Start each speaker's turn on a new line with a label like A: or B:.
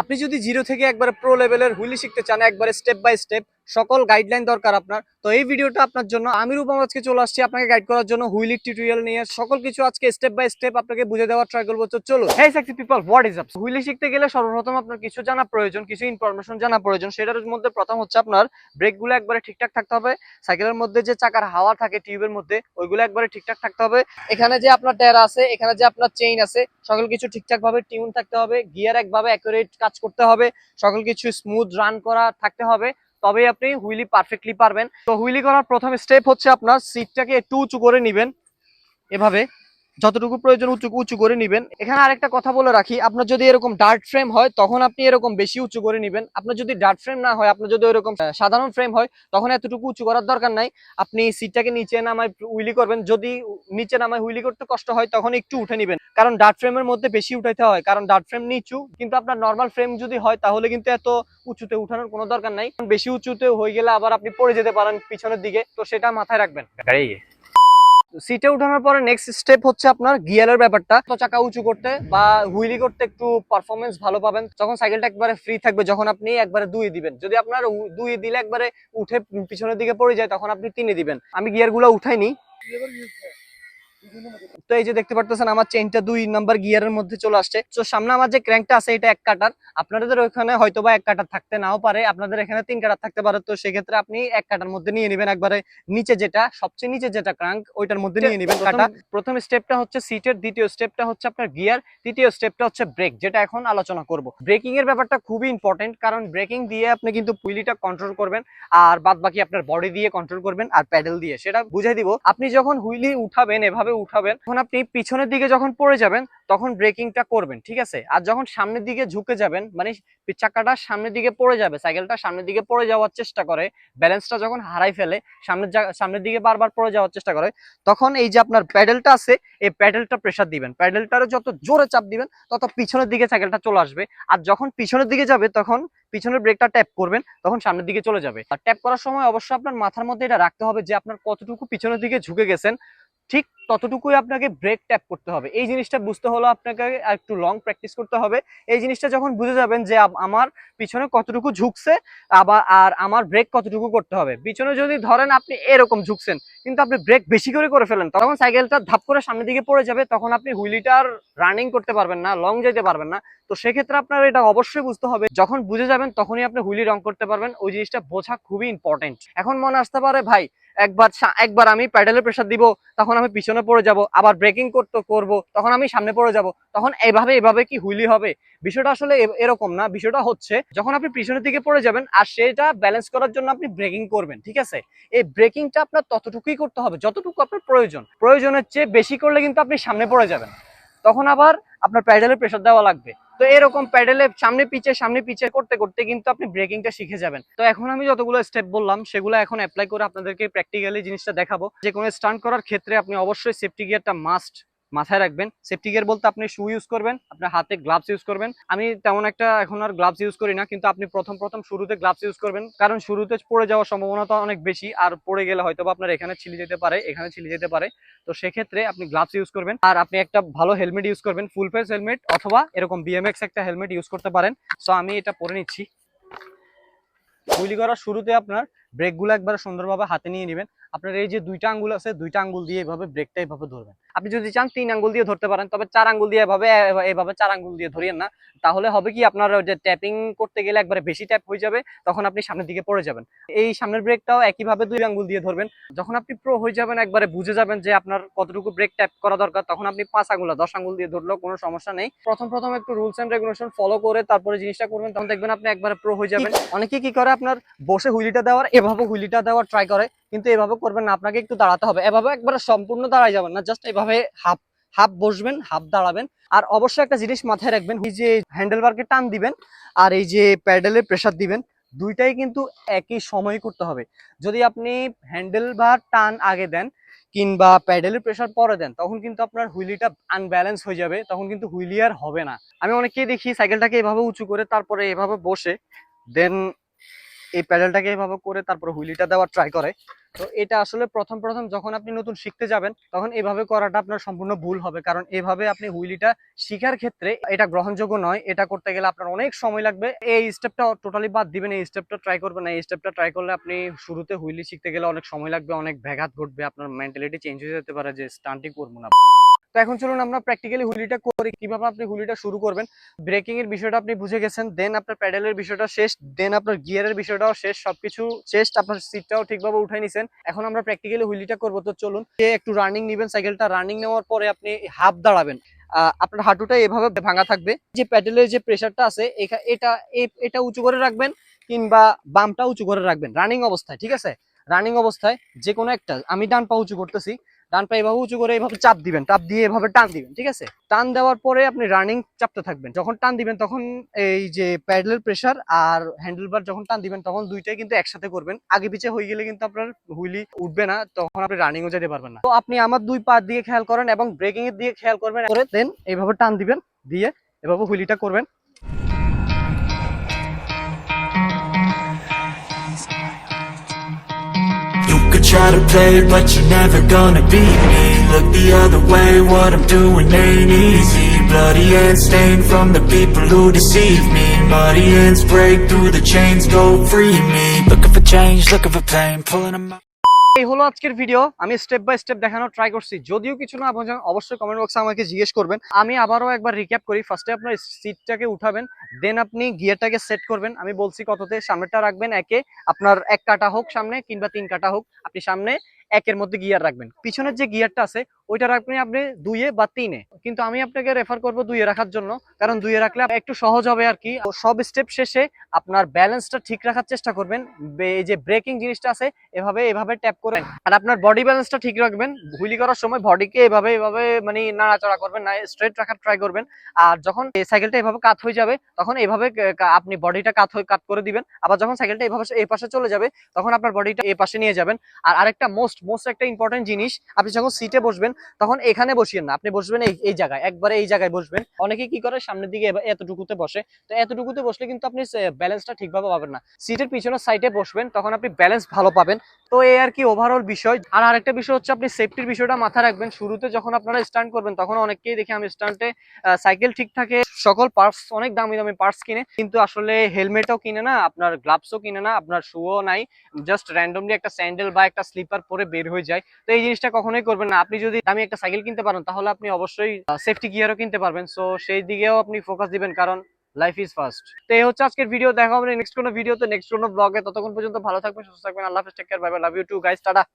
A: আপনি যদি জিরো থেকে একবারে প্রো লেভেলের হুইলি শিখতে চান, একবারে স্টেপ বাই স্টেপ সকল গাইডলাইন দরকার আপনার, তো এই ভিডিওটা আপনার জন্য। আমি রূপম আজকে চলে আসছি আপনাকে গাইড করার জন্য হুইলি টিউটোরিয়াল নিয়ে। সকল কিছু আজকে স্টেপ বাই স্টেপ আপনাকে বুঝে দেওয়ার ট্রাই করবো। তো চলো, hey sexy people, what is up. Wheelie শিখতে গেলে সর্বপ্রথম আপনার কিছু জানা প্রয়োজন, কিছু ইনফরমেশন জানা প্রয়োজন। সেটার মধ্যে প্রথম হচ্ছে আপনার ব্রেকগুলো একবারে ঠিকঠাক থাকতে হবে। সাইকেলের মধ্যে যে চাকার হাওয়া থাকে টিউবের মধ্যে, ওইগুলো একবারে ঠিকঠাক থাকতে হবে। এখানে যে আপনার টায়ার আছে, এখানে যে আপনার চেইন আছে, সকল কিছু ঠিকঠাক ভাবে টিউন থাকতে হবে। গিয়ার একভাবে অ্যাকুরেট কাজ করতে হবে। সকল কিছু স্মুথ রান করা থাকতে হবে, তবেই আপনি হুইলি পারফেক্টলি পারবেন। তো হুইলি করার প্রথম স্টেপ হচ্ছে আপনার সিটটাকে একটু উঁচু করে নেবেন, এভাবে যতটুকু প্রয়োজন উঁচু উঁচু করে নেবেন। এখানে আরেকটা কথা বলে রাখি, আপনার যদি এরকম ডার্ট ফ্রেম হয় তখন আপনি এরকম বেশি উঁচু করে নেবেন। আপনার যদি ডার্ট ফ্রেম না হয়, আপনার যদি এরকম সাধারণ ফ্রেম হয়, তখন এতটুকু উঁচু করার দরকার নাই। আপনি সিটটাকে নিচে নামায় হুইলি করবেন। যদি নিচে নামায় হুইলি করতে কষ্ট হয়, তখন একটু উঠে নেবেন, কারণ ডার্ট ফ্রেমের মধ্যে বেশি উঠাইতে হয়, কারণ ডার্ট ফ্রেম নিচু। কিন্তু আপনার নর্মাল ফ্রেম যদি হয়, তাহলে কিন্তু এত উঁচুতে উঠানোর কোনো দরকার নাই। বেশি উঁচুতে হয়ে গেলে আবার আপনি পড়ে যেতে পারেন পিছনের দিকে, তো সেটা মাথায় রাখবেন। সিটে উঠানোর পরে নেক্সট স্টেপ হচ্ছে আপনার গিয়ারের ব্যাপারটা। তো চাকা উঁচু করতে বা হুইলি করতে একটু পারফরমেন্স ভালো পাবেন যখন সাইকেলটা একবারে ফ্রি থাকবে, যখন আপনি একবারে দুই দিবেন। যদি আপনার দুই দিলে একবারে উঠে পিছনের দিকে পড়ে যায়, তখন আপনি তিনে দিবেন। আমি গিয়ার গুলো উঠাইনি। তো এই যে দেখতে পারতেছেন আমার চেইনটা 2 নাম্বার গিয়ারের মধ্যে চলে আসছে। তো সামনে আমার যে ক্র্যাঙ্কটা আছে, এটা 1 কাটার। আপনাদের ওখানে হয়তো বা 1 কাটার থাকতে নাও পারে, আপনাদের এখানে 3 কাটার থাকতে পারে। তো সেক্ষেত্রে আপনি 1 কাটার মধ্যে নিয়ে নেবেন, একবারে নিচে যেটা সবচেয়ে নিচে যেটা ক্র্যাঙ্ক, ওইটার মধ্যে নিয়ে নেবেন কাটা। প্রথম স্টেপটা হচ্ছে সিটের, দ্বিতীয় স্টেপটা হচ্ছে আপনার গিয়ার, তৃতীয় স্টেপটা হচ্ছে ব্রেক, যেটা এখন আলোচনা করব। ব্রেকিং এর ব্যাপারটা খুবই ইম্পর্টেন্ট, কারণ ব্রেকিং দিয়ে আপনি কিন্তু হুইলিটা কন্ট্রোল করবেন, আর বাদ বাকি আপনার বডি দিয়ে কন্ট্রোল করবেন আর প্যাডেল দিয়ে। সেটা বুঝাই দিব। আপনি যখন হুইলি উঠাবেন, এভাবে উঠাবেন, তখন আপনি পিছনের দিকে যখন পড়ে যাবেন, তখন ব্রেকিংটা করবেন, ঠিক আছে। আর যখন সামনের দিকে ঝুঁকে যাবেন, মানে চাকাটা সামনের দিকে পড়ে যাবে, সাইকেলটা সামনের দিকে পড়ে যাওয়ার চেষ্টা করে, ব্যালেন্সটা যখন হারাই ফেলে, সামনের দিকে বারবার পড়ে যাওয়ার চেষ্টা করে, তখন এই যে আপনার প্যাডেলটা আছে, এই প্যাডেলটা প্রেসার দিবেন। প্যাডেলটারও যত জোরে চাপ দিবেন, তত পিছনের দিকে সাইকেলটা চলে আসবে। আর যখন পিছনের দিকে যাবে, তখন পিছনের ব্রেকটা ট্যাপ করবেন, তখন সামনের দিকে চলে যাবে। আর ট্যাপ করার সময় অবশ্যই আপনার মাথার মধ্যে এটা রাখতে হবে যে আপনার কতটুকু পিছনের দিকে ঝুঁকে গেছেন, ঠিক ততটুকুই আপনাকে ব্রেক ট্যাপ করতে হবে। এই জিনিসটা বুঝতে হলো আপনাকে একটু লং প্র্যাকটিস করতে হবে। এই জিনিসটা যখন বুঝে যাবেন যে আমার পিছনে কতটুকু ঝুঁকছে, আর আমার ব্রেক কতটুকু করতে হবে। পিছনে যদি ধরেন আপনি এরকম ঝুঁকছেন, কিন্তু আপনি ব্রেক বেশি করে ফেলেন, তখন সাইকেলটা ধাপ করে সামনের দিকে পড়ে যাবে, তখন আপনি হুইলিটার রানিং করতে পারবেন না, লং যেতে পারবেন না। তো সেক্ষেত্রে আপনার এটা অবশ্যই বুঝতে হবে। যখন বুঝে যাবেন, তখনই আপনি হুইলি রং করতে পারবেন। ওই জিনিসটা বোঝা খুবই ইম্পর্টেন্ট। এখন মনে আসতে পারে, ভাই একবার আমি প্যাডেলের প্রেসার দিব, তখন আমি পিছনে পড়ে যাব, আবার ব্রেকিং করব, তখন আমি সামনে পড়ে যাব, তখন এভাবে কি হুইলি হবে? বিষয়টা আসলে এরকম না। বিষয়টা হচ্ছে, যখন আপনি পিছনের দিকে পড়ে যাবেন আর সেটা ব্যালেন্স করার জন্য আপনি ব্রেকিং করবেন, ঠিক আছে। এই ব্রেকিংটা আপনার ততটুকুই করতে হবে যতটুকু আপনার প্রয়োজনের চেয়ে বেশি করলে কিন্তু আপনি সামনে পড়ে যাবেন, তখন আবার আপনার প্যাডেলে প্রেসার দেওয়া লাগবে। তো এরকম প্যাডেলে সামনে পিছে করতে করতে কিন্তু আপনি ব্রেকিংটা শিখে যাবেন। তো এখন আমি যতগুলো স্টেপ বললাম, সেগুলো এখন অ্যাপ্লাই করে আপনাদেরকে প্র্যাকটিক্যালি জিনিসটা দেখাবো। যে কোনো স্টান্ট করার ক্ষেত্রে আপনি অবশ্যই সেফটি গিয়ারটা মাস্ট মাথায় রাখবেন। সেফটি গিয়ার বলতে আপনি শু ইউজ করবেন, আপনার হাতে গ্লাভস ইউজ করবেন। আমি তেমন একটা এখন আর গ্লাভস ইউজ করি না, কিন্তু আপনি প্রথম শুরুতে গ্লাভস ইউজ করবেন, কারণ শুরুতে পড়ে যাওয়ার সম্ভাবনাটা অনেক বেশি। আর পড়ে গেলে হয়তো আপনার এখানে ছিলে যেতে পারে, এখানে ছিলে যেতে পারে। তো সেক্ষেত্রে আপনি গ্লাভস ইউজ করবেন, আর আপনি একটা ভালো হেলমেট ইউজ করবেন, ফুল ফেস হেলমেট, অথবা এরকম বিএমএক্স একটা হেলমেট ইউজ করতে পারেন। সো আমি এটা পরে নিচ্ছি। হুইলি করার শুরুতে আপনার ব্রেকগুলো একবার সুন্দরভাবে হাতে নিয়ে নেবেন। আপনার এই যে 2টা আঙ্গুল আছে, 2টা আঙ্গুল দিয়ে এভাবে ব্রেকটা এভাবে ধরবেন। আপনি যদি চান 3 আঙ্গুল দিয়ে ধরতে পারেন, তবে 4 আঙ্গুল দিয়ে এভাবে 4 আঙ্গুল দিয়ে ধরিয়েন না। তাহলে হবে কি, আপনার যে ট্যাপিং করতে গেলে একবারে বেশি ট্যাপ হয়ে যাবে, তখন আপনি সামনের দিকে পড়ে যাবেন। এই সামনের ব্রেকটাও একইভাবে 2 আঙ্গুল দিয়ে ধরবেন। যখন আপনি প্রো হয়ে যাবেন, একবারে বুঝে যাবেন যে আপনার কতটুকু ব্রেক ট্যাপ করা দরকার, তখন আপনি 5 আঙ্গুল 10 আঙ্গুল দিয়ে ধরলেও কোনো সমস্যা নেই। প্রথম একটু রুলস এন্ড রেগুলেশন ফলো করে তারপরে জিনিসটা করবেন, তখন দেখবেন আপনি একবারে প্রো হয়ে যাবেন। অনেকে কি করে, আপনার বসে হুইলিটা দেওয়ার, এভাবে হুইলিটা দেওয়ার ট্রাই করে, কিন্তু এভাবে করবেন না। আপনাকে একটু দাঁড়াতে হবে, এভাবে একবারে সম্পূর্ণ দাঁড়ায় যাবেন না, জাস্ট এভাবে হাফ হাফ বসবেন, হাফ দাঁড়াবেন। আর অবশ্যই একটা জিনিস মাথায় রাখবেন, এই যে হ্যান্ডেল বারকে টান দিবেন আর এই যে প্যাডেলে প্রেসার দিবেন, দুইটাই কিন্তু একই সময় করতে হবে। যদি আপনি হ্যান্ডেল বার টান আগে দেন কিংবা প্যাডেলের প্রেসার পরে দেন, তখন কিন্তু আপনার হুইলিটা আনব্যালেন্স হয়ে যাবে, তখন কিন্তু হুইলি আর হবে না। আমি অনেককেই দেখি সাইকেলটাকে এভাবে উঁচু করে তারপরে এভাবে বসে দেন এই প্যাডেলটাকে এভাবে করে তারপর হুইলিটা দেওয়ার ট্রাই করে। তো এটা আসলে প্রথম প্রথম যখন আপনি নতুন শিখতে যাবেন তখন এভাবে করাটা আপনার সম্পূর্ণ ভুল হবে, কারণ এভাবে আপনি হুইলিটা শিখার ক্ষেত্রে এটা গ্রহণযোগ্য নয়। এটা করতে গেলে আপনার অনেক সময় লাগবে। এই স্টেপটা টোটালি বাদ দিবেন, এই স্টেপটা ট্রাই করবেন না। এই স্টেপটা ট্রাই করলে আপনি শুরুতে হুইলি শিখতে গেলে অনেক সময় লাগবে, অনেক ব্যাঘাত ঘটবে, আপনার মেন্টালিটি চেঞ্জ হয়ে যেতে পারে যে স্টান্টই করবো না। তো এখন চলুন আমরা প্র্যাকটিক্যালি হুইলিটা করি, কিভাবে আপনি হুইলিটা শুরু করবেন। ব্রেকিং এর বিষয়টা আপনি বুঝে গেছেন, দেন আপনার প্যাডেলের বিষয়টা শেষ, দেন আপনার গিয়ারের বিষয়টাও শেষ, সবকিছু শেষ, আপনার সিটটাও ঠিকভাবে উঠাই নিছেন। এখন আমরা প্র্যাকটিক্যালি হুইলিটা করবো। তো চলুন, একটু রানিং নিবেন সাইকেলটা, রানিং নেওয়ার পরে আপনি হাফ দাঁড়াবেন। আপনার হাঁটুটা এভাবে ভাঙা থাকবে, যে প্যাডেলের যে প্রেসারটা আছে এটা এটা উঁচু করে রাখবেন, কিংবা বামটা উঁচু করে রাখবেন রানিং অবস্থায়, ঠিক আছে? রানিং অবস্থায় যে কোনো একটা, আমি ডান পা উঁচু করতেছি, ডান পা এভাবে উঁচু করে এভাবে চাপ দিবেন, চাপ দিয়ে এভাবে টান দিবেন, ঠিক আছে? টান দেওয়ার পরে আপনি রানিং চাপতে থাকবেন। যখন টান দিবেন তখন এই যে প্যাডেলের প্রেসার আর হ্যান্ডেলবার যখন টান দিবেন তখন দুইটাই কিন্তু একসাথে করবেন। আগে পিছে হয়ে গেলে কিন্তু আপনার হুইলি উঠবে না, তখন আপনি রানিংও যেতে পারবেন না। তো আপনি আমার দুই পা দিয়ে খেয়াল করেন এবং ব্রেকিং এর দিয়ে খেয়াল করবেন, করে দেন এইভাবে টান দিবেন, দিয়ে এভাবে হুইলিটা করবেন।
B: You could try to play, but you're never gonna beat me. Look the other way, what I'm doing ain't easy. Bloody hands stained from the people who deceive me. Muddy hands break through the chains, go free me. Looking for change, looking for pain, pulling them out.
A: এই হলো আজকের video. আমি step by step দেখানোর try করছি, যদিও কিছু না বোঝেন অবশ্যই কমেন্ট বক্সে আমাকে জিজ্ঞেস করবেন। আমি আবারও একবার রিক্যাপ করি। ফার্স্টে আপনার সিটটাকে উঠাবেন, দেন আপনি গিয়ারটাকে সেট করবেন। আমি বলছি কততে, সামনেটা রাখবেন একে, আপনার 1 কাটা হোক সামনে কিংবা 3 কাটা হোক, আপনি সামনে 1-এর মধ্যে গিয়ার রাখবেন। পিছনের যে গিয়ারটা আছে ওইটা রাখবেন আপনি 2-এ বা 3-এ, কিন্তু আমি আপনাকে রেফার করবো 2-এ রাখার জন্য, কারণ 2-এ রাখলে একটু সহজ হবে আর কি। সব স্টেপ শেষে আপনার ব্যালেন্সটা ঠিক রাখার চেষ্টা করবেন। এই যে ব্রেকিং জিনিসটা আছে এভাবে এভাবে ট্যাপ করবেন, আর আপনার বডি ব্যালেন্সটা ঠিক রাখবেন। হুইলি করার সময় বডিকে এভাবে এভাবে মানে নাড়াচাড়া করবেন না, স্ট্রেট রাখার ট্রাই করবেন। আর যখন সাইকেলটা এভাবে কাত হয়ে যাবে তখন এভাবে আপনি বডিটা কাত করে দিবেন। আবার যখন সাইকেলটা এভাবে এই পাশে চলে যাবে তখন আপনার বডিটা এই পাশে নিয়ে যাবেন। আর আরেকটা মোস্ট একটা ইম্পর্টেন্ট জিনিস, আপনি যখন সিটে বসবেন তখন এখানে বসিয়েন না, আপনি বসবেন এই জায়গায়, একবারে এই জায়গায় বসবেন। অনেকে কি করে সামনের দিকে এতটুকুতে বসে, তো এতটুকুতে বসলে কিন্তু আপনি ব্যালেন্সটা ঠিকভাবে পাবেন না। সিটের পিছনের সাইডে বসবেন, তখন আপনি ব্যালেন্স ভালো পাবেন। তো এই আর কি ওভারঅল বিষয়। আর আরেকটা বিষয় হচ্ছে আপনি সেফটির বিষয়টা মাথায় রাখবেন। শুরুতে যখন আপনারা স্টান্ট করবেন তখন অনেককেই দেখি আমি স্টান্টে সাইকেল ঠিক থাকে, সকল পার্টস অনেক দামি দামি পার্টস কিনে, কিন্তু আসলে হেলমেটও কিনে না, আপনার গ্লাভসও কিনে না, আপনার শুও নাই, জাস্ট র্যান্ডমলি একটা স্যান্ডেল বা একটা স্লিপার পরে বের হয়ে যায়। তো এই জিনিসটা কখনোই করবেন না। আপনি যদি দামি একটা সাইকেল কিনতে পারেন তাহলে আপনি অবশ্যই সেফটি গিয়ারও কিনতে পারবেন। সো সেই দিকেও আপনি ফোকাস দিবেন, কারণ লাইফ ইজ ফার্স্ট। তো এই হচ্ছে আজকের ভিডিও। দেখা হবে নেক্সট কোনো ভিডিওতে, নেক্সট কোনো ব্লগে। ততক্ষণ পর্যন্ত ভালো থাকবেন, সুস্থ থাকবেন। আল্লাহ হাফেজ, take care, bye bye, love you too guys, tata.